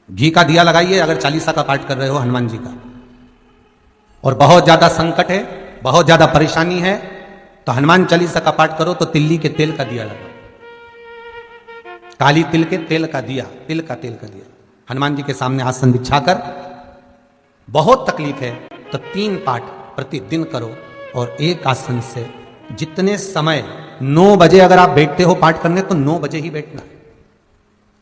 घी का दिया लगाइए अगर चालीसा का पाठ कर रहे हो हनुमान जी का। और बहुत ज्यादा संकट है, बहुत ज्यादा परेशानी है, तो हनुमान चालीसा का पाठ करो तो तिल्ली के तेल का दिया लगाओ, काली तिल के तेल का दिया, तिल का तेल का दिया हनुमान जी के सामने आसन बिछाकर। बहुत तकलीफ है तो 3 पाठ प्रतिदिन करो और एक आसन से जितने समय 9 बजे अगर आप बैठते हो पाठ करने तो 9 बजे ही बैठना है।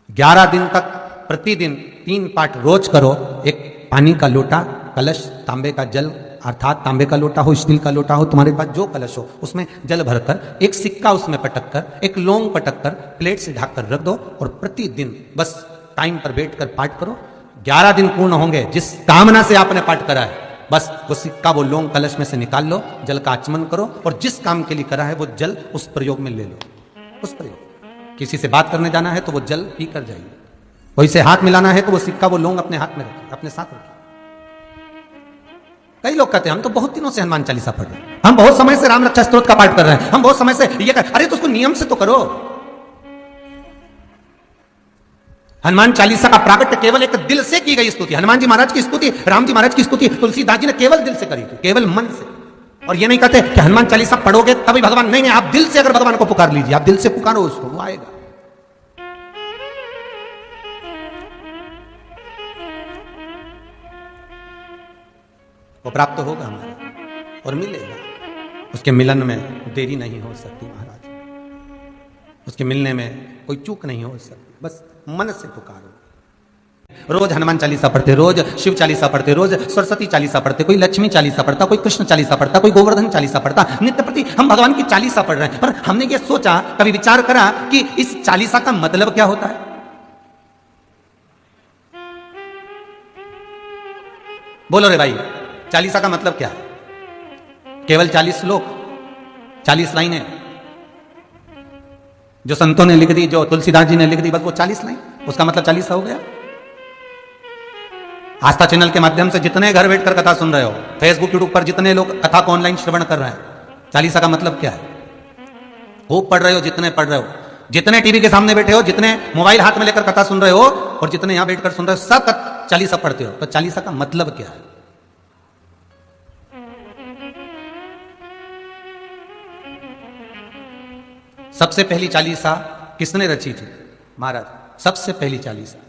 11 दिन तक प्रतिदिन 3 पाठ रोज करो। एक पानी का लोटा, कलश, तांबे का जल अर्थात तांबे का लोटा हो, स्टील का लोटा हो, तुम्हारे पास जो कलश हो उसमें जल भरकर, एक सिक्का उसमें पटक कर, एक लौंग पटक कर प्लेट से ढककर रख दो और प्रतिदिन बस टाइम पर बैठकर पाठ करो। 11 दिन पूर्ण होंगे, जिस कामना से आपने पाठ करा है बस वो सिक्का, वो लौंग कलश में से निकाल लो, जल का आचमन करो और जिस काम के लिए करा है वो जल उस प्रयोग में ले लो। उस प्रयोग, किसी से बात करने जाना है तो वो जल पी कर जाइए, कोई से हाथ मिलाना है तो वो सिक्का, वो लौंग अपने हाथ में रखिए, अपने साथ रखिए। कई लोग कहते हैं हम तो बहुत दिनों से हनुमान चालीसा पढ़ रहे हैं, हम बहुत समय से राम रक्षा स्तोत्र का पाठ कर रहे हैं, हम बहुत समय से ये कर, अरे तो उसको नियम से तो करो। हनुमान चालीसा का प्रागट्य केवल एक दिल से की गई स्तुति, हनुमान जी महाराज की स्तुति, राम जी महाराज की स्तुति तुलसीदास जी ने केवल दिल से करी थी, केवल मन से। और ये नहीं कहते कि हनुमान चालीसा पढ़ोगे तभी भगवान, नहीं नहीं, आप दिल से अगर भगवान को पुकार लीजिए, आप दिल से पुकारो उसको, वो आएगा। वो प्राप्त होगा हमारा और मिलेगा। उसके मिलन में देरी नहीं हो सकती महाराज, उसके मिलने में कोई चूक नहीं हो सकती, बस मन से पुकारो। रोज हनुमान चालीसा पढ़ते, रोज शिव चालीसा पढ़ते, रोज सरस्वती चालीसा पढ़ते, कोई लक्ष्मी चालीसा पढ़ता, कोई कृष्ण चालीसा पढ़ता, कोई गोवर्धन चालीसा पढ़ता, नित्य प्रति हम भगवान की चालीसा पढ़ रहे हैं। पर हमने ये सोचा, कभी विचार करा कि इस चालीसा का मतलब क्या होता है? बोलो रे भाई, चालीसा का मतलब क्या है? केवल 40 श्लोक, 40 लाइनें जो संतों ने लिख दी, जो तुलसीदास जी ने लिख दी, बस वो 40 लाइन, उसका मतलब चालीसा हो गया। आस्था चैनल के माध्यम से जितने घर बैठकर कथा सुन रहे हो, फेसबुक यूट्यूब पर जितने लोग कथा को ऑनलाइन श्रवण कर रहे हैं, चालीसा का मतलब क्या है? खूब पढ़ रहे हो, जितने पढ़ रहे हो, जितने टीवी के सामने बैठे हो, जितने मोबाइल हाथ में लेकर कथा सुन रहे हो और जितने यहां बैठकर सुन रहे हो, सब चालीसा पढ़ते हो, तो चालीसा का मतलब क्या है? सबसे पहली चालीसा किसने रची थी? महाराज, सबसे पहली चालीसा।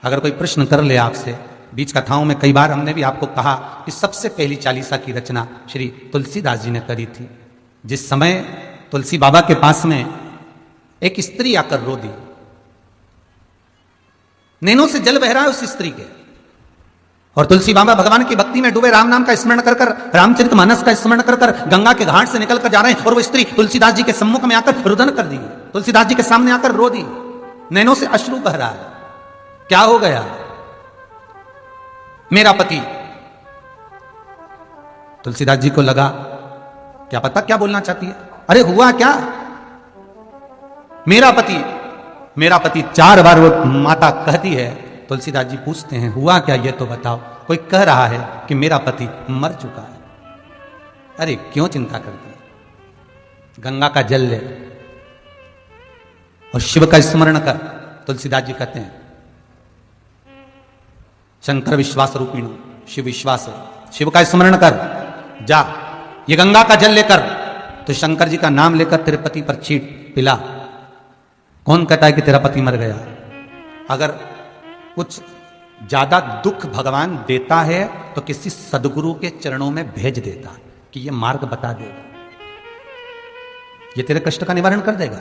अगर कोई प्रश्न कर ले आपसे, बीच कथाओं में कई बार हमने भी आपको कहा कि सबसे पहली चालीसा की रचना श्री तुलसीदास जी ने करी थी। जिस समय तुलसी बाबा के पास में एक स्त्री आकर रो दी, नैनों से जल बह रहा है उस स्त्री के, और तुलसी बाबा भगवान की भक्ति में डूबे, राम नाम का स्मरण कर कर, रामचरितमानस का स्मरण कर कर गंगा के घाट से निकल कर जा रहे हैं, और वो स्त्री तुलसीदास जी के सम्मुख में आकर रुदन कर दी, तुलसीदास जी के सामने आकर रो दी, नैनों से अश्रु बह रहा है। क्या हो गया? मेरा पति। तुलसीदास जी को लगा क्या पता क्या बोलना चाहती है, अरे हुआ क्या? मेरा पति, मेरा पति 4 बार वो माता कहती है। तुलसीदास जी पूछते हैं हुआ क्या, ये तो बताओ। कोई कह रहा है कि मेरा पति मर चुका है। अरे क्यों चिंता करती है, गंगा का जल ले और शिव का स्मरण कर। तुलसीदास जी कहते हैं शंकर विश्वास रूपिणु, शिव विश्वास है, शिव का स्मरण कर, जा ये गंगा का जल लेकर तो शंकर जी का नाम लेकर तेरे पति पर छीट पिला। कौन कहता है कि तेरा पति मर गया? अगर कुछ ज्यादा दुख भगवान देता है तो किसी सदगुरु के चरणों में भेज देता कि ये मार्ग बता देगा, ये तेरे कष्ट का निवारण कर देगा।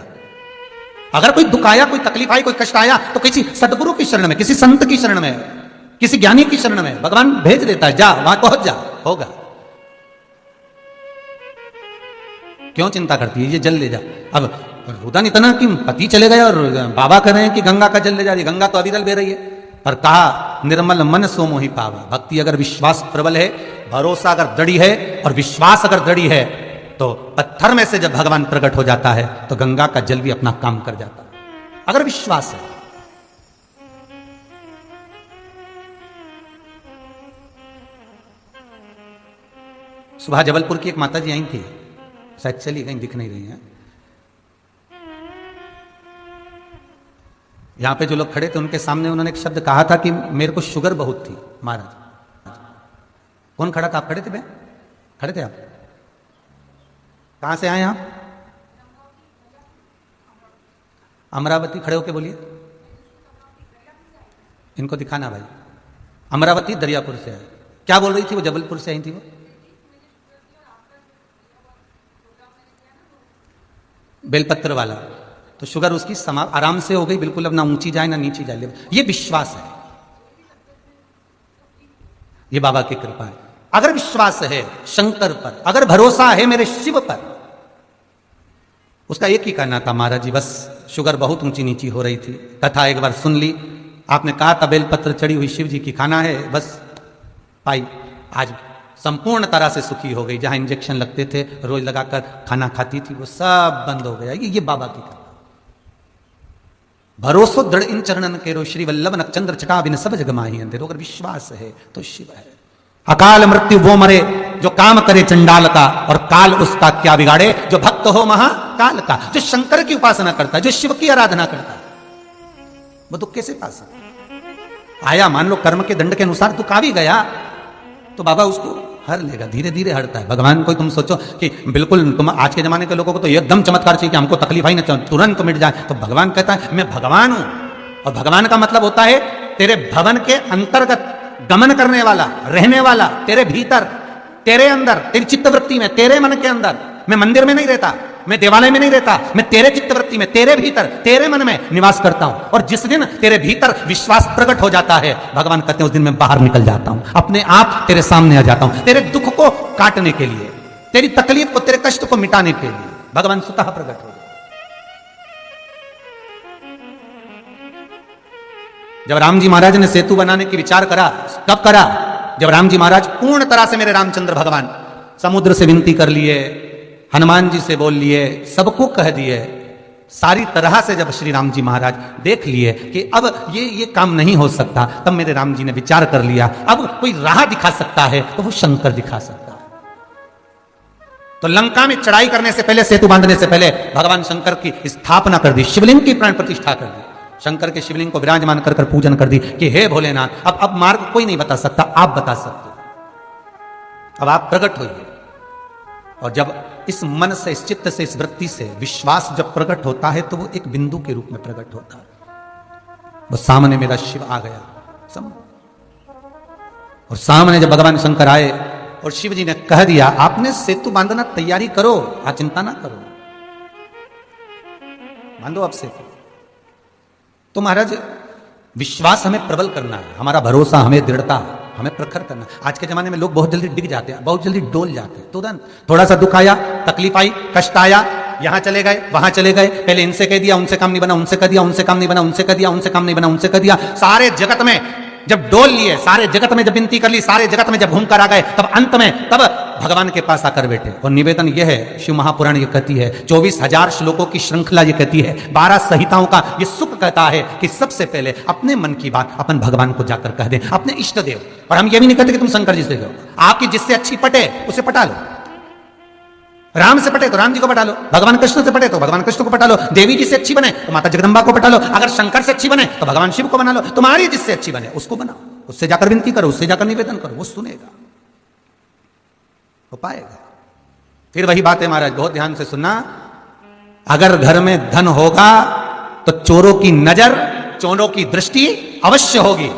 अगर कोई दुख आया, कोई तकलीफ आई, कोई कष्ट आया तो किसी सदगुरु की शरण में, किसी संत की शरण में, किसी ज्ञानी की शरण में भगवान भेज देता है, जा वहां पहुंच जा, होगा। क्यों चिंता करती है, ये जल ले जा। अब रुदन इतना कि पति चले गए और बाबा कह रहे हैं कि गंगा का जल ले जा रही, गंगा तो अविरल बह रही है। पर कहा निर्मल मन सो मोहि पावा। भक्ति अगर विश्वास प्रबल है, भरोसा अगर दृढ़ है और विश्वास अगर दृढ़ है तो पत्थर में से जब भगवान प्रकट हो जाता है तो गंगा का जल भी अपना काम कर जाता है, अगर विश्वास है। सुबह जबलपुर की एक माता जी आई थी, शायद चली गई, दिख नहीं रही है। यहां पे जो लोग खड़े थे उनके सामने उन्होंने एक शब्द कहा था कि मेरे को शुगर बहुत थी महाराज। कौन खड़ा था? आप खड़े थे बे? खड़े थे आप? कहां से आए आप? अमरावती। खड़े होके बोलिए, इनको दिखाना भाई। अमरावती दरियापुर से आए। क्या बोल रही थी वो? जबलपुर से आई थी वो। बेलपत्र वाला तो शुगर उसकी आराम से हो गई बिल्कुल, अब ना ऊंची जाए ना नीची जाए। ये विश्वास है, ये बाबा की कृपा है। अगर विश्वास है शंकर पर, अगर भरोसा है मेरे शिव पर, उसका एक ही कहना था महाराज जी बस शुगर बहुत ऊंची नीची हो रही थी। कथा एक बार सुन ली, आपने कहा था बेलपत्र चढ़ी हुई शिव जी की खाना है, बस पाई। आज संपूर्ण तरह से सुखी हो गई। जहां इंजेक्शन लगते थे रोज लगाकर खाना खाती थी वो सब बंद हो गया। ये बाबा की कृपा। भरोसो दृढ़ इन चरणन केरो श्री वल्लभ नक्षत्र चटा बिन सब जग माही अंधेरो। अगर विश्वास है तो शिव है। अकाल मृत्यु वो मरे जो काम करे चंडाल का, और काल उसका क्या बिगाड़े जो भक्त हो महाकाल का। जो शंकर की उपासना करता है, जो शिव की आराधना करता है, वो दुख कैसे पा सकता? आया मान लो कर्म के दंड के अनुसार दुख आ भी गया तो बाबा उसको हर लेगा, धीरे धीरे हटता है। भगवान को तुम सोचो कि बिल्कुल तुम आज के जमाने के लोगों को तो एकदम चमत्कार चाहिए कि हमको तकलीफ ही ना तुरंत मिट जाए। तो भगवान कहता है मैं भगवान हूं, और भगवान का मतलब होता है तेरे भवन के अंतर्गत गमन करने वाला, रहने वाला, तेरे भीतर, तेरे अंदर, तेरी चित्तवृत्ति में, तेरे मन के अंदर। मैं मंदिर में नहीं रहता, मैं देवालय में नहीं रहता, मैं तेरे चित्तवृत्ति में, तेरे भीतर, तेरे मन में निवास करता हूं। और जिस दिन तेरे भीतर विश्वास प्रकट हो जाता है, भगवान कहते हैं उस दिन मैं बाहर निकल जाता हूं, अपने आप तेरे सामने आ जाता हूं, तेरे दुख को काटने के लिए, तेरी तकलीफ को, तेरे कष्ट को मिटाने के लिए भगवान स्वतः प्रकट हो। जब राम जी महाराज ने सेतु बनाने की विचार करा, कब करा? जब राम जी महाराज पूर्ण तरह से मेरे रामचंद्र भगवान समुद्र से विनती कर लिए, हनुमान जी से बोल लिए, सबको कह दिए, सारी तरह से जब श्री राम जी महाराज देख लिए कि अब ये काम नहीं हो सकता, तब मेरे राम जी ने विचार कर लिया अब कोई राह दिखा सकता है तो वो शंकर दिखा सकता है। तो लंका में चढ़ाई करने से पहले, सेतु बांधने से पहले भगवान शंकर की स्थापना कर दी, शिवलिंग की प्राण प्रतिष्ठा कर दी, शंकर के शिवलिंग को विराजमान कर कर पूजन कर दी कि हे भोलेनाथ अब मार्ग कोई नहीं बता सकता, आप बता सकते, अब आप प्रकट होइए। और जब इस मन से, इस चित्त से, इस वृत्ति से विश्वास जब प्रकट होता है तो वो एक बिंदु के रूप में प्रकट होता है। वो सामने मेरा शिव आ गया और सामने जब भगवान शंकर आए और शिव जी ने कह दिया आपने सेतु बांधना तैयारी करो, आप चिंता ना करो, बांधो अब सेतु। तो महाराज विश्वास हमें प्रबल करना है, हमारा भरोसा, हमें दृढ़ता, हमें प्रखर करना। आज के जमाने में लोग बहुत जल्दी डिग जाते हैं, बहुत जल्दी डोल जाते हैं। तुरंत थोड़ा सा दुख आया, तकलीफ आई, कष्ट आया, यहां चले गए, वहां चले गए, पहले इनसे कह दिया, उनसे काम नहीं बना, उनसे कह दिया, उनसे काम नहीं बना, उनसे कह दिया, उनसे काम नहीं बना, उनसे कह दिया। सारे जगत में जब डोल लिए, सारे जगत में जब विनती कर ली, सारे जगत में जब घूम कर आ गए, तब अंत में तब भगवान के पास आकर बैठे। और निवेदन यह है, शिव महापुराण ये कहती है, 24,000 श्लोकों की श्रृंखला ये कहती है, 12 संहिताओं का ये सुख कहता है कि सबसे पहले अपने मन की बात अपन भगवान को जाकर कह दें, अपने इष्ट देव। और हम ये भी नहीं कहते कि तुम शंकर जी से कहो, आपकी जिससे अच्छी पटे उसे पटा लो। राम से पटे तो राम जी को पटा लो, भगवान कृष्ण से पटे तो भगवान कृष्ण को पटा लो, देवी जी से अच्छी बने तो माता जगदम्बा को पटा लो, अगर शंकर से अच्छी बने तो भगवान शिव को बना लो, तुम्हारी जिससे अच्छी बने उसको बनाओ, उससे जाकर विनती करो, उससे जाकर निवेदन करो, वो सुनेगा, वो पाएगा। फिर वही बात है महाराज, बहुत ध्यान से सुनना, अगर घर में धन होगा तो चोरों की नजर, चोरों की दृष्टि अवश्य होगी,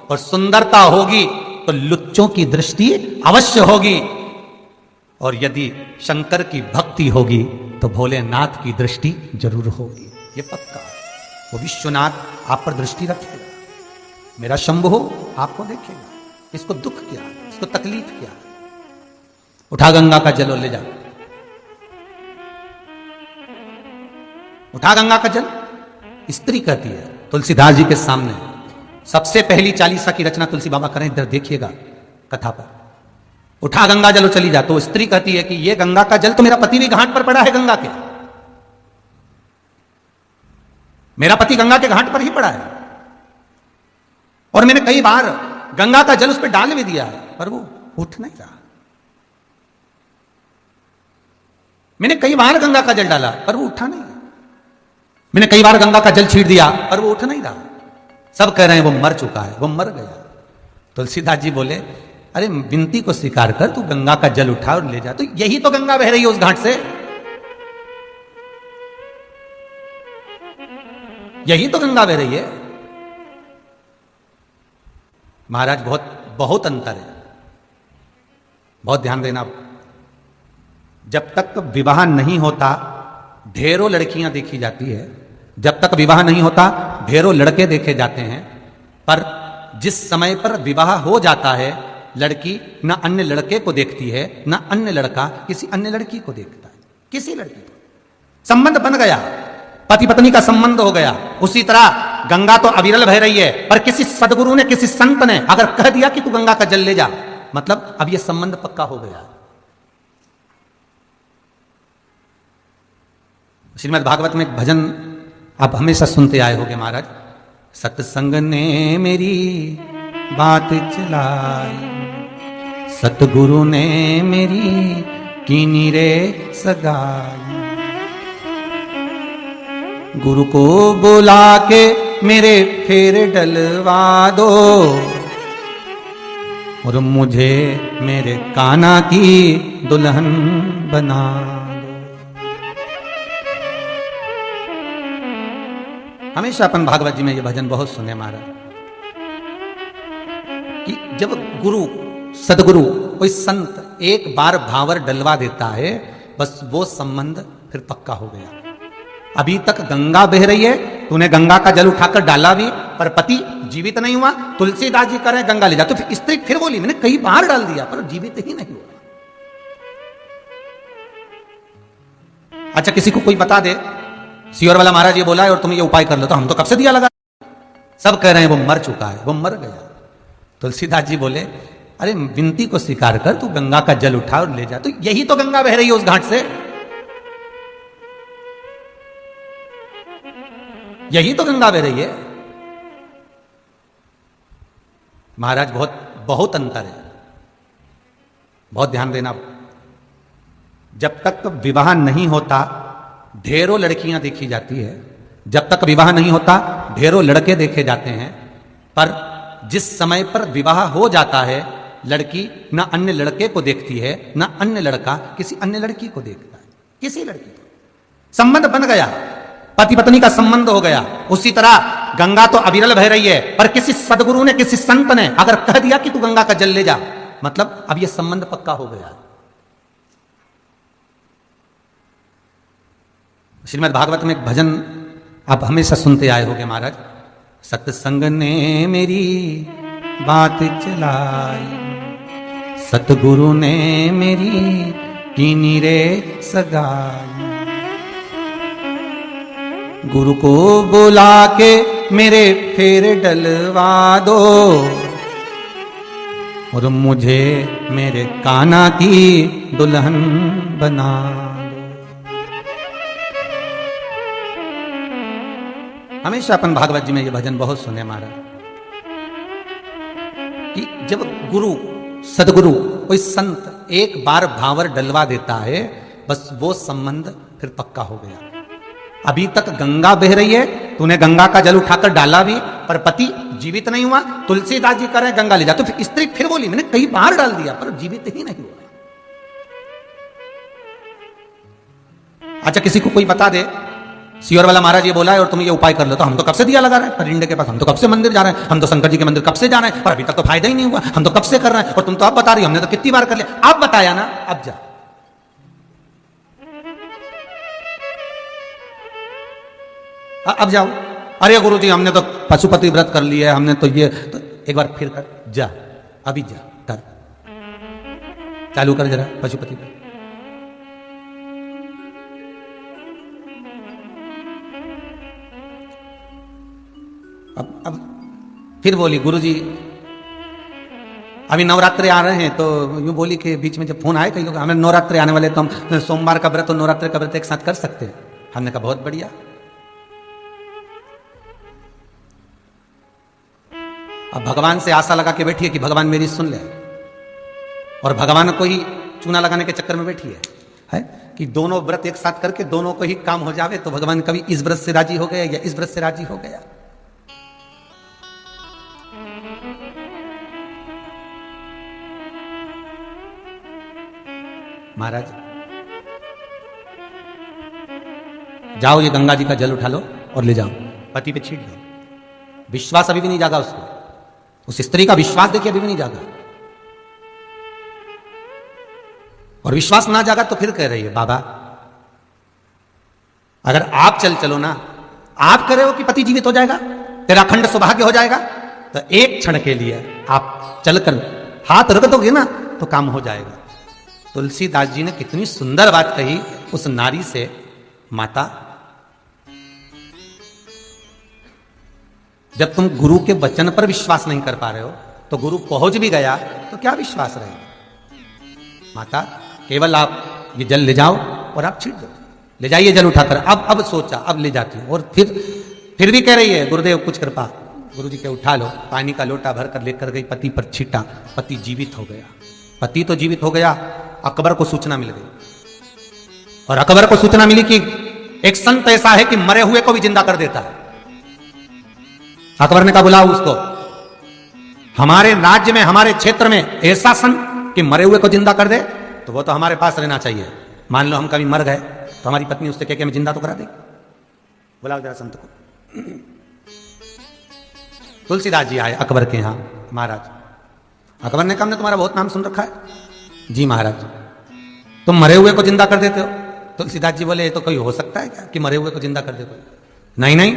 और सुंदरता होगी तो लुच्चों की दृष्टि अवश्य होगी, और यदि शंकर की भक्ति होगी तो भोलेनाथ की दृष्टि जरूर होगी, ये पक्का। वो विश्वनाथ आप पर दृष्टि रखेगा, मेरा शंभु आपको देखेगा, इसको दुख क्या, इसको तकलीफ क्या। उठा गंगा का जल और ले जा, उठा गंगा का जल। स्त्री कहती है तुलसीदास जी के सामने, सबसे पहली 40 की रचना तुलसी बाबा करें, इधर देखिएगा कथा पर, उठा गंगा जल चली जा। तो स्त्री कहती है कि ये गंगा का जल तो मेरा पति भी घाट पर पड़ा है गंगा के, मेरा पति गंगा के घाट पर ही पड़ा है, और मैंने कई बार गंगा का जल उस पर डाल भी दिया है, पर वो उठ नहीं रहा। मैंने कई बार गंगा का जल डाला पर वो उठा नहीं। मैंने कई बार गंगा का जल छीट दिया पर वो उठ नहीं रहा। सब कह रहे हैं वो मर चुका है, वो मर गया। तुलसीदास जी बोले अरे विनती को स्वीकार कर, तू गंगा का जल उठा और ले जा। तो यही तो गंगा बह रही है उस घाट से, यही तो गंगा बह रही है। महाराज बहुत अंतर है, बहुत ध्यान देना। जब तक विवाह नहीं होता ढेरों लड़कियां देखी जाती है, जब तक विवाह नहीं होता ढेरों लड़के देखे जाते हैं, पर जिस समय पर विवाह हो जाता है लड़की ना अन्य लड़के को देखती है, ना अन्य लड़का किसी अन्य लड़की को देखता है। किसी लड़की को संबंध बन गया, पति पत्नी का संबंध हो गया। उसी तरह गंगा तो अविरल बह रही है, पर किसी सदगुरु ने, किसी संत ने अगर कह दिया कि तू गंगा का जल ले जा, मतलब अब यह संबंध पक्का हो गया। श्रीमद् भागवत में एक भजन आप हमेशा सुनते आए होंगे महाराज। सत्संग ने मेरी बात चलाई, सतगुरु ने मेरी कीनी रे सगाई। गुरु को बुला के मेरे फेर डलवा दो, और मुझे मेरे कान्हा की दुल्हन बना दो। हमेशा अपन भागवत जी में ये भजन बहुत सुने महाराज कि जब गुरु सदगुरु कोई संत एक बार भावर डलवा देता है, बस वो संबंध फिर पक्का हो गया। अभी तक गंगा बह रही है, तूने गंगा का जल उठाकर डाला भी पर पति जीवित नहीं हुआ। तुलसीदास जी कह रहे गंगा ले जा, तो फिर स्त्री फिर बोली मैंने कई बार डाल दिया पर जीवित ही नहीं हुआ। अच्छा किसी को कोई बता दे सियोर वाला महाराज ये बोला है और तुम ये उपाय कर लो, तो हम तो कब से दिया लगा। सब कह रहे हैं वो मर चुका है, वो मर गया। तुलसीदास जी बोले अरे विनती को स्वीकार कर, तू गंगा का जल उठा और ले जा। तो यही तो गंगा बह रही है उस घाट से, यही तो गंगा बह रही है। महाराज बहुत अंतर है, बहुत ध्यान देना। जब तक विवाह नहीं होता ढेरों लड़कियां देखी जाती है, जब तक विवाह नहीं होता ढेरों लड़के देखे जाते हैं, पर जिस समय पर विवाह हो जाता है लड़की ना अन्य लड़के को देखती है, ना अन्य लड़का किसी अन्य लड़की को देखता है। किसी लड़की को संबंध बन गया, पति पत्नी का संबंध हो गया। उसी तरह गंगा तो अविरल बह रही है, पर किसी सदगुरु ने, किसी संत ने अगर कह दिया कि तू गंगा का जल ले जा, मतलब अब यह संबंध पक्का हो गया। श्रीमद् भागवत में एक भजन आप हमेशा सुनते आए होंगे महाराज। सत्संग ने मेरी बात चलाई, सतगुरु ने मेरी कीनी रे सगाई। गुरु को बुला के मेरे फेर डलवा दो, और मुझे मेरे कान्हा की दुल्हन बना दो। हमेशा अपन भागवत जी में ये भजन बहुत सुने महाराज कि जब गुरु सदगुरु कोई संत एक बार भावर डलवा देता है, बस वो संबंध फिर पक्का हो गया। अभी तक गंगा बह रही है, तूने गंगा का जल उठाकर डाला भी पर पति जीवित नहीं हुआ। तुलसीदास जी कह रहे गंगा ले जा, तो फिर स्त्री फिर बोली मैंने कई बार डाल दिया पर जीवित ही नहीं हुआ। अच्छा किसी को कोई बता दे सियोर वाला महाराज ये बोला है और तुम ये उपाय कर लो, तो हम तो कब से दिया लगा रहे हैं परिंडे के पास, हम तो कब से मंदिर जा रहे हैं, हम तो शंकर जी के मंदिर कब से जा रहे हैं, पर अभी तक तो फायदा ही नहीं हुआ। हम तो कब से कर रहे हैं और तुम तो अब बता रही हो, हमने तो कितनी बार कर लिया। अब बताया ना, अब जा। अब जाओ। अरे गुरु जी हमने तो पशुपति व्रत कर लिया है, हमने तो ये, तो एक बार फिर कर, जा अभी जा कर, चालू कर जरा पशुपति व्रत। अब फिर बोली गुरुजी अभी नवरात्रि आ रहे हैं, तो यूं बोली कि बीच में जब फोन आए कई लोग हमें नवरात्रि आने वाले, तो हम सोमवार का व्रत और नवरात्रि का व्रत एक साथ कर सकते हैं। हमने कहा बहुत बढ़िया। अब भगवान से आशा लगा के बैठी है कि भगवान मेरी सुन ले, और भगवान को ही चूना लगाने के चक्कर में बैठी है कि दोनों व्रत एक साथ करके दोनों को ही काम हो जावे, तो भगवान कभी इस व्रत से राजी हो गया या इस व्रत से राजी हो गया। महाराज जाओ, ये गंगा जी का जल उठा लो और ले जाओ, पति पे छीट दो। विश्वास अभी भी नहीं जागा उसको, उस स्त्री का विश्वास देखिए अभी भी नहीं जागा। और विश्वास ना जागा तो फिर कह रही है, बाबा अगर आप चलो ना, आप कह रहे हो कि पति जीवित हो जाएगा, तेरा अखंड सौभाग्य हो जाएगा, तो एक क्षण के लिए आप चलकर हाथ रख दोगे ना तो काम हो जाएगा। तुलसीदास जी ने कितनी सुंदर बात कही उस नारी से, माता जब तुम गुरु के वचन पर विश्वास नहीं कर पा रहे हो तो गुरु पहुंच भी गया तो क्या विश्वास रहेगा। माता केवल आप ये जल ले जाओ और आप छीट दो, ले जाइए जल उठाकर। अब सोचा, अब ले जाती हूं। और फिर भी कह रही है, गुरुदेव कुछ कृपा, गुरु जी के उठा लो। पानी का लोटा भरकर लेकर गई, पति पर छीटा, पति जीवित हो गया। पति तो जीवित हो गया, अकबर को सूचना मिल गई। और अकबर को सूचना मिली कि एक संत ऐसा है कि मरे हुए को भी जिंदा कर देता है। अकबर ने कहा बुलाओ उसको, हमारे राज्य में, हमारे क्षेत्र में ऐसा संत कि मरे हुए को जिंदा कर दे तो वो तो हमारे पास रहना चाहिए। मान लो हम कभी मर गए तो हमारी पत्नी उससे कह के हमें जिंदा तो करा दे। बुलाओ जरा संत को। तुलसीदास जी आए अकबर के यहां। महाराज, अकबर ने कहा हमने तुम्हारा बहुत नाम सुन रखा है। जी महाराज, तुम मरे हुए को जिंदा कर देते हो। तुलसीदास जी बोले, ये तो कोई हो सकता है क्या कि मरे हुए को जिंदा कर देते हो? नहीं नहीं,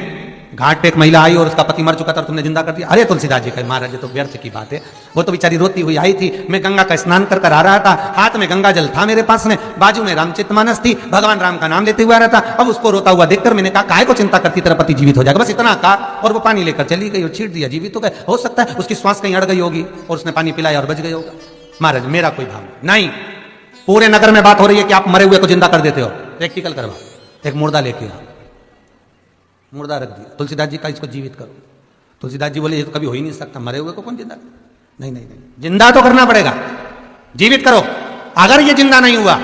घाट पे एक महिला आई और उसका पति मर चुका था और तुमने जिंदा कर दिया। अरे तुलसीदास जी कहे, महाराज ये तो व्यर्थ की बात है, वो तो बेचारी रोती हुई आई थी, मैं गंगा का स्नान कर कर आ रहा था, हाथ में गंगा जल था मेरे पास में, बाजू में रामचरितमानस थी, भगवान राम का नाम लेते हुए आ रहा था। अब उसको रोता हुआ देखकर मैंने कहा काहे को चिंता करती, तेरा पति जीवित हो जाएगा, बस इतना कहा और वो पानी लेकर चली गई और छीट दिया, जीवित हो गए। हो सकता है उसकी श्वास कहीं अड़ गई होगी और उसने पानी पिलाया और बच गई होगा। महाराज मेरा कोई भाव नहीं, पूरे नगर में बात हो रही है कि आप मरे हुए को जिंदा कर देते हो। प्रैक्टिकल करवा, एक मुर्दा लेके आओ, मुर्दा रख दिया। तुलसीदास जी का इसको जीवित करो। तुलसीदास जी बोले ये तो कभी हो ही नहीं सकता, मरे हुए को कौन जिंदा करे? नहीं नहीं नहीं, जिंदा तो करना पड़ेगा, जीवित करो। अगर ये जिंदा नहीं हुआ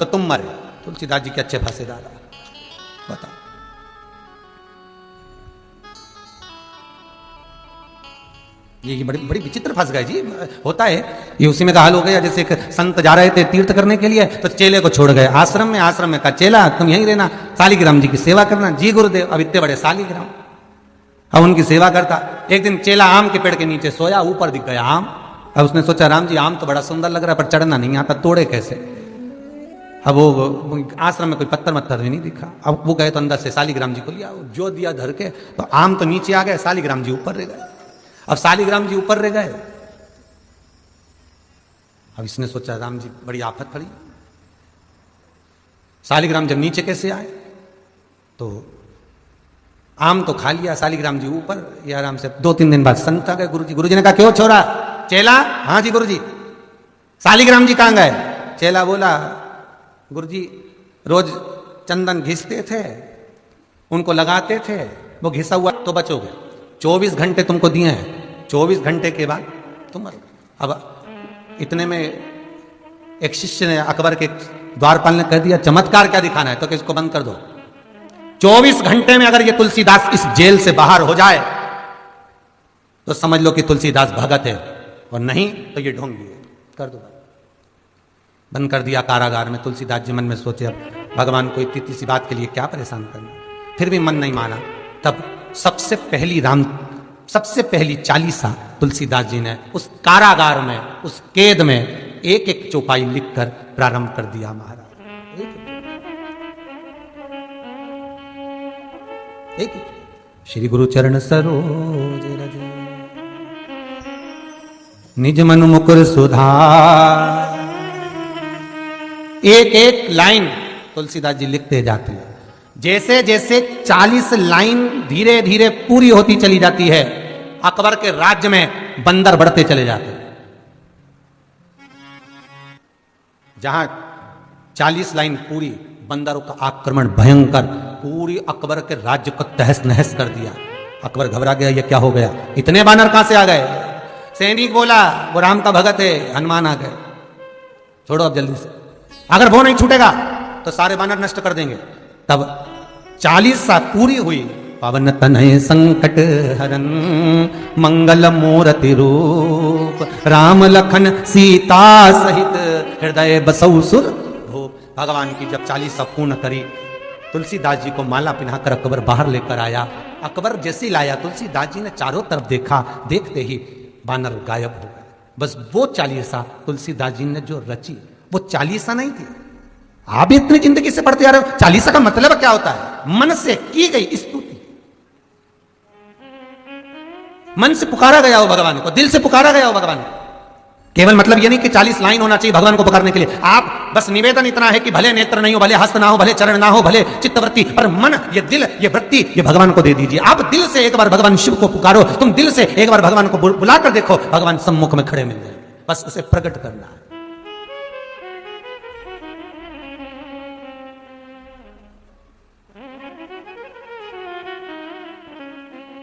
तो तुम मरे। तुलसीदास जी के अच्छे फांसेदार बताओ। ये बड़ी बड़ी विचित्र फंस गए जी। होता है ये, उसी में का हाल हो गया। जैसे एक संत जा रहे थे तीर्थ करने के लिए तो चेले को छोड़ गए आश्रम में कहा चेला तुम यहीं रहना, शालिग्राम जी की सेवा करना। जी गुरुदेव। अब इतने बड़े शालिग्राम, अब उनकी सेवा करता। एक दिन चेला आम के पेड़ के नीचे सोया, ऊपर दिख गया आम। अब उसने सोचा राम जी आम तो बड़ा सुंदर लग रहा है पर चढ़ना नहीं आता, तोड़े कैसे? अब वो आश्रम में कोई पत्थर मत्थर भी नहीं दिखा। अब वो गए तो अंदर से शालिग्राम जी को लिया, जो दिया धर के, तो आम तो नीचे आ गए, शालिग्राम जी ऊपर रह गए। अब शालिग्राम जी ऊपर रह गए। अब इसने सोचा राम जी बड़ी आफत पड़ी, शालिग्राम जब नीचे कैसे आए? तो आम तो खा लिया, शालिग्राम जी ऊपर। ये आराम से 2-3 दिन बाद संत आ गए गुरु जी ने कहा क्यों छोरा? चेला, हाँ जी गुरु जी। शालिग्राम जी कहां गए? चेला बोला गुरु जी रोज चंदन घिसते थे, उनको लगाते थे, वो घिसा हुआ तो बचोगे। 24 घंटे तुमको दिए हैं, 24 घंटे के बाद तुम मर गए। अब इतने में एक शिष्य ने, अकबर के द्वारपाल ने कह दिया चमत्कार क्या दिखाना है, तो कि इसको बंद कर दो। 24 घंटे में अगर ये तुलसीदास इस जेल से बाहर हो जाए तो समझ लो कि तुलसीदास भगत है, और नहीं तो ये ढोंगी है, कर दो। बंद कर दिया कारागार में। तुलसीदास जी मन में सोचे अब भगवान को इतनी सी बात के लिए क्या परेशान करना। फिर भी मन नहीं माना। तब सबसे पहली चालीसा तुलसीदास जी ने उस कारागार में, उस कैद में एक एक चौपाई लिखकर प्रारंभ कर दिया। महाराज एक श्री गुरु चरण सरोज रज निज मनु मुकुर सुधार। एक एक लाइन तुलसीदास जी लिखते जाते हैं। जैसे जैसे 40 लाइन धीरे धीरे पूरी होती चली जाती है, अकबर के राज्य में बंदर बढ़ते चले जाते हैं। जहां 40 लाइन पूरी, बंदरों का आक्रमण भयंकर, पूरी अकबर के राज्य को तहस नहस कर दिया। अकबर घबरा गया, ये क्या हो गया, इतने बानर कहां से आ गए? सैनिक बोला वो राम का भगत है, हनुमान आ गए, छोड़ो अब जल्दी से, अगर वो नहीं छूटेगा तो सारे बानर नष्ट कर देंगे। तब 40 साल पूरी हुई। पवन तनय संकट हरन मंगल मूर्ति रूप, राम लखन सीता सहित हृदय बसौ सुर भूप। भगवान की जब 40 साल पूर्ण करी, तुलसीदास जी को माला पहनाकर अकबर बाहर लेकर आया। अकबर जैसे लाया, तुलसीदास जी ने चारों तरफ देखा, देखते ही बानर गायब हो गए। बस वो 40 तुलसीदास जी ने जो रची, वो 40 नहीं थी। आप इतनी जिंदगी से पढ़ते आ रहे हो, 40 का मतलब क्या होता है? मन से की गई स्तुति, मन से पुकारा गया हो भगवान को, दिल से पुकारा गया हो भगवान को। केवल मतलब ये नहीं कि 40 लाइन होना चाहिए भगवान को पुकारने के लिए। आप बस निवेदन इतना है कि भले नेत्र नहीं हो, भले हस्त ना हो, भले चरण ना हो, भले चित्तवृत्ति, पर मन, ये दिल, ये वृत्ति, ये भगवान को दे दीजिए। आप दिल से एक बार भगवान शिव को पुकारो, तुम दिल से एक बार भगवान को बुलाकर देखो, भगवान सम्मुख में खड़े मिल जाएंगे। बस उसे प्रकट करना है।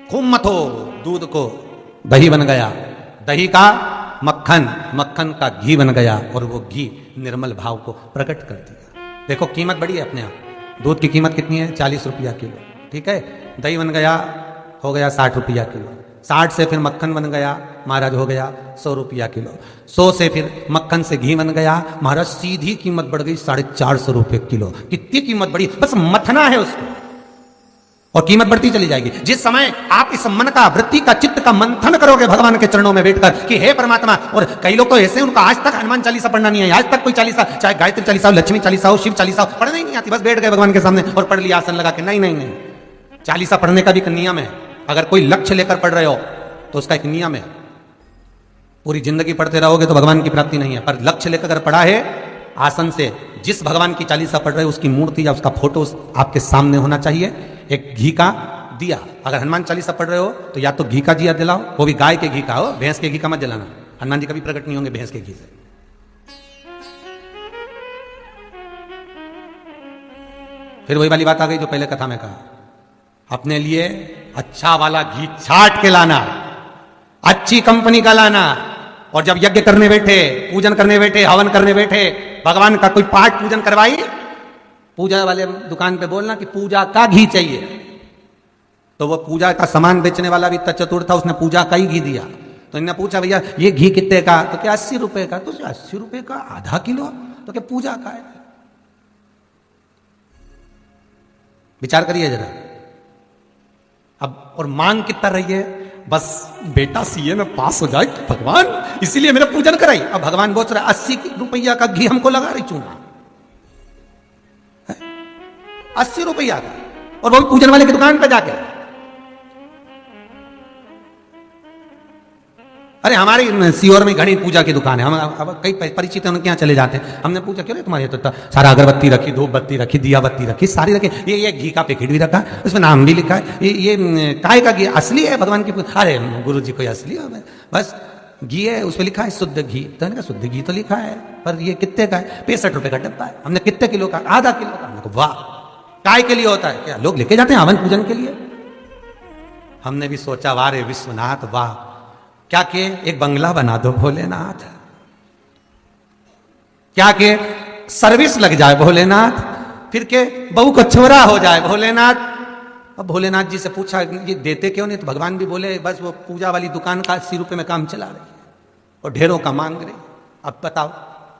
खूब मथो, दूध को दही बन गया, दही का मक्खन, मक्खन का घी बन गया, और वो घी निर्मल भाव को प्रकट कर दिया। देखो कीमत बड़ी है अपने आप। दूध की कीमत कितनी है? 40 रुपया किलो, ठीक है। दही बन गया, हो गया 60 रुपया किलो। 60 से फिर मक्खन बन गया महाराज, हो गया 100 रुपया किलो। 100 से फिर मक्खन से घी बन गया महाराज, सीधी कीमत बढ़ गई 450 रुपये किलो। कितनी कीमत बढ़ी? बस मथना है उसको और कीमत बढ़ती चली जाएगी। जिस समय आप इस मन का, वृत्ति का, चित्त का मंथन करोगे भगवान के चरणों में बैठकर कि हे परमात्मा, और कई लोग तो ऐसे हैं उनका आज तक हनुमान चालीसा पढ़ना नहीं है, आज तक कोई चालीसा, चाहे गायत्री चालीसा हो, लक्ष्मी चालीसा हो, शिव चालीसा हो, पढ़ना ही नहीं आती। बस बैठ गए भगवान के सामने और पढ़ लिया आसन लगा के। नहीं नहीं नहीं, चालीसा पढ़ने का भी एक नियम है। अगर कोई लक्ष्य लेकर पढ़ रहे हो तो उसका एक नियम है। पूरी जिंदगी पढ़ते रहोगे तो भगवान की प्राप्ति नहीं है, पर लक्ष्य लेकर अगर पढ़ा है आसन से, जिस भगवान की चालीसा पढ़ रहे हो उसकी मूर्ति या उसका फोटो आपके सामने होना चाहिए। एक घी का दिया, अगर हनुमान चालीसा पढ़ रहे हो तो या तो घी का दिया जलाओ, वो भी गाय के घी का हो, भैंस के घी का मत जलाना। हनुमान जी कभी प्रकट नहीं होंगे भैंस के घी से। फिर वही वाली बात आ गई जो पहले कथा में कहा, अपने लिए अच्छा वाला घी छाट के लाना, अच्छी कंपनी का लाना। और जब यज्ञ करने बैठे, पूजन करने बैठे, हवन करने बैठे, भगवान का कोई पाठ पूजन करवाई, पूजा वाले दुकान पे बोलना कि पूजा का घी चाहिए। तो वो पूजा का सामान बेचने वाला भी इतना चतुर था, उसने पूजा का ही घी दिया। तो इन्होंने पूछा भैया ये घी कितने का? तो क्या 80 रुपए का? तो 80 रुपए का आधा किलो? तो क्या पूजा का है? विचार करिए जरा। अब और मांग कितना रही है? बस बेटा सीए में पास हो जाए भगवान, इसीलिए मेरा पूजन कराई। अब भगवान बोल रहा 80 रुपया का घी हमको लगा रही चूना, 80 रुपया का, और वो भी पूजन वाले की दुकान पे जाके। अरे हमारी सीहोर में घड़ी पूजा की दुकान है, हम अब कई परिचित हैं, उनके यहाँ चले जाते हैं। हमने पूछा क्यों रे तुम्हारे तो सारा अगरबत्ती रखी, धूप बत्ती रखी, दिया बत्ती रखी, सारी रखी, ये घी का पैकेट भी रखा, उसमें नाम भी लिखा है, ये काय का घी असली है भगवान की? अरे गुरु जी कोई असली है? बस घी है, उस पर लिखा है शुद्ध घी। तो मैंने कहा शुद्ध घी तो लिखा है, पर ये कितने का है? 65 रुपए का डब्बा है। हमने कितने किलो का? आधा किलो का। हमने कहा वाह, काय के लिए होता है? क्या लोग लेके जाते हैं हवन पूजन के लिए? हमने भी सोचा वाह रे विश्वनाथ वाह, क्या के एक बंगला बना दो भोलेनाथ, क्या के सर्विस लग जाए भोलेनाथ, फिर के बहू को छोरा हो जाए भोलेनाथ। अब भोलेनाथ जी से पूछा ये देते क्यों नहीं? तो भगवान भी बोले बस वो पूजा वाली दुकान का 80 रुपए में काम चला रही है और ढेरों का मांग रही। अब बताओ,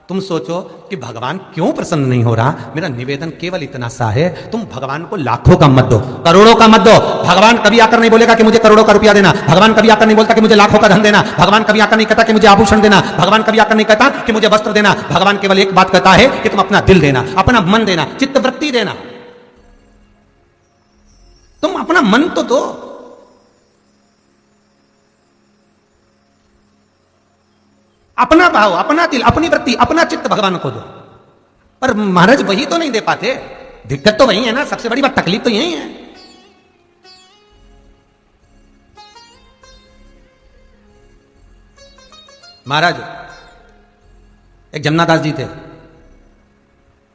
तुम सोचो कि भगवान क्यों प्रसन्न नहीं हो रहा? मेरा निवेदन केवल इतना सा है, तुम भगवान को लाखों का मत दो, करोड़ों का मत दो। भगवान कभी आकर नहीं बोलेगा कि मुझे करोड़ों का रुपया देना, भगवान कभी आकर नहीं बोलता कि मुझे लाखों का धन देना, भगवान कभी आकर नहीं कहता कि मुझे आभूषण देना, भगवान कभी आकर नहीं कहता कि मुझे वस्त्र देना। भगवान केवल एक बात कहता है कि तुम अपना दिल देना, अपना मन देना, चित्त वृत्ति देना। तुम अपना मन तो दो, अपना भाव, अपना दिल, अपनी वृत्ति, अपना चित्त भगवान को दो। पर महाराज वही तो नहीं दे पाते। दिक्कत तो वही है ना, सबसे बड़ी बात, तकलीफ तो यही है। महाराज एक जमनादास जी थे,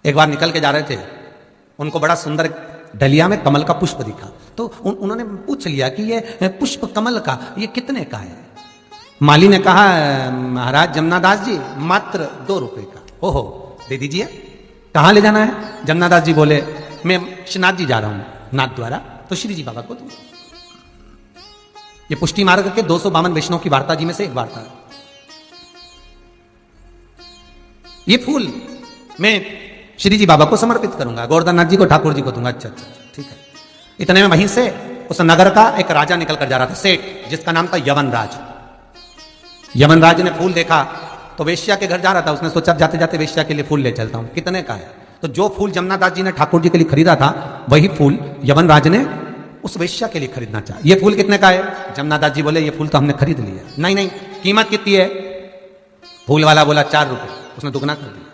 एक बार निकल के जा रहे थे, उनको बड़ा सुंदर डलिया में कमल का पुष्प दिखा, तो उन्होंने पूछ लिया कि ये पुष्प कमल का ये कितने का है? माली ने कहा महाराज जमनादास जी मात्र 2 रुपए का। ओहो, दे दीजिए। कहाँ ले जाना है? जमनादास जी बोले मैं श्रीनाथ जी जा रहा हूं नाथ द्वारा, तो श्री जी बाबा को दूं। ये पुष्टि मार्ग के 252 वैष्णव की वार्ता जी में से एक वार्ता है। ये फूल मैं श्री जी बाबा को समर्पित करूंगा, गोवर्धन नाथ जी को, ठाकुर जी को दूंगा। अच्छा अच्छा ठीक है। इतने में वहीं से उस नगर का एक राजा निकल कर जा रहा था, सेठ, जिसका नाम था यवनराज। यवनराज ने फूल देखा तो वेश्या के घर जा रहा था, उसने सोचा जाते जाते वेश्या के लिए फूल ले चलता हूं। कितने का है? तो जो फूल जमनादास जी ने ठाकुर जी के लिए खरीदा था वही फूल यवनराज ने उस वेश्या के लिए खरीदना चाहा। ये फूल कितने का है? जमनादास जी बोले ये फूल तो हमने खरीद लिया। नहीं नहीं, कीमत कितनी है? फूल वाला बोला 4 रुपए, उसने दुगना कर दिया।